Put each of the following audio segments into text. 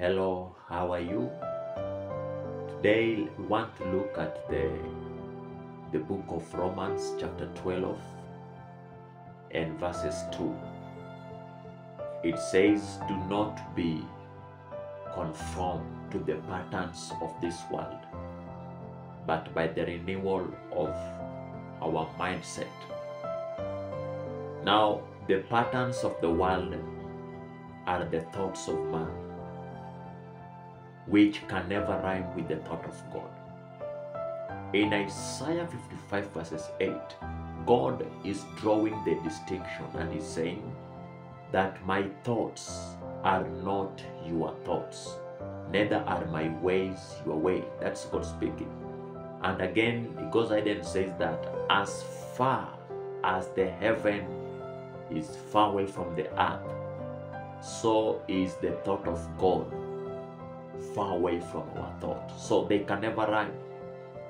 Hello, how are you? Today we want to look at the book of Romans, chapter 12, and verses 2. It says, "Do not be conformed to the patterns of this world, but by the renewal of our mindset." Now, the patterns of the world are the thoughts of man, which can never rhyme with the thought of God. In Isaiah 55 verses 8, God is drawing the distinction and is saying that my thoughts are not your thoughts, neither are my ways your way. That's God speaking. And again, he goes ahead and says that as far as the heaven is far away from the earth, so is the thought of God far away from our thought. So they can never rhyme.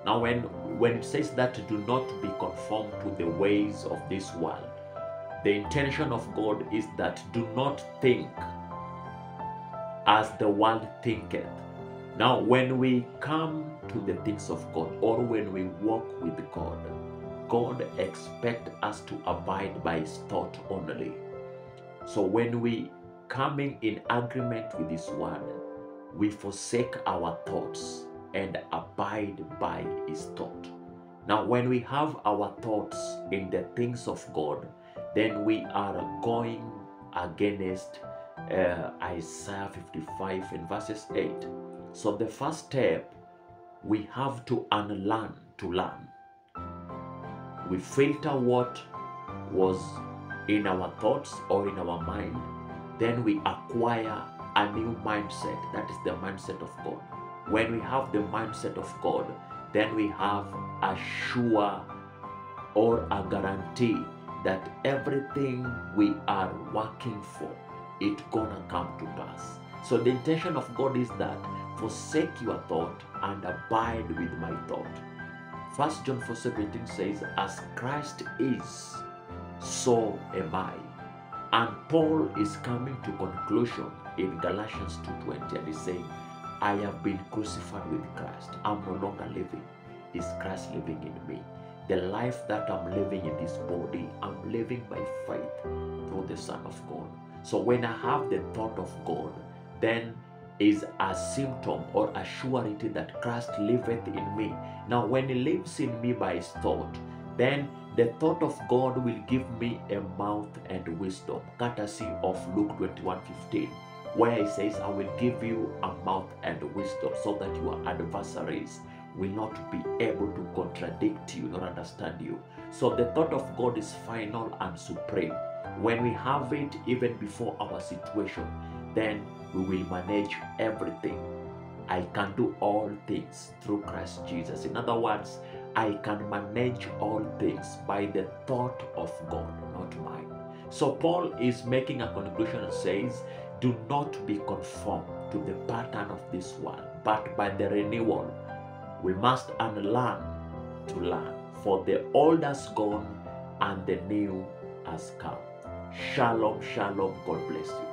Now when it says that do not be conformed to the ways of this world, the intention of God is that do not think as the world thinketh. Now when we come to the things of God, or when we walk with God, God expects us to abide by his thought only. So when we coming in agreement with his word, we forsake our thoughts and abide by his thought. Now, when we have our thoughts in the things of God, then we are going against Isaiah 55 and verses 8. So the first step, we have to unlearn to learn. We filter what was in our thoughts or in our mind, then we acquire a new mindset. That is the mindset of God. When we have the mindset of God, then we have a sure or a guarantee that everything we are working for, it's gonna come to pass. So the intention of God is that forsake your thought and abide with my thought. 1 John 4:17 says, as Christ is, so am I. And Paul is coming to conclusion in Galatians 2:20, and he's saying, I have been crucified with Christ. I'm no longer living. Is Christ living in me? The life that I'm living in this body, I'm living by faith through the Son of God. So when I have the thought of God, then is a symptom or a surety that Christ liveth in me. Now when he lives in me by his thought, then the thought of God will give me a mouth and wisdom, courtesy of Luke 21:15, where he says, I will give you a mouth and wisdom so that your adversaries will not be able to contradict you nor understand you. So the thought of God is final and supreme. When we have it even before our situation, then we will manage everything. I can do all things through Christ Jesus. In other words, I can manage all things by the thought of God, not mine. So Paul is making a conclusion and says, do not be conformed to the pattern of this world, but by the renewal, we must unlearn to learn. For the old has gone and the new has come. Shalom, shalom. God bless you.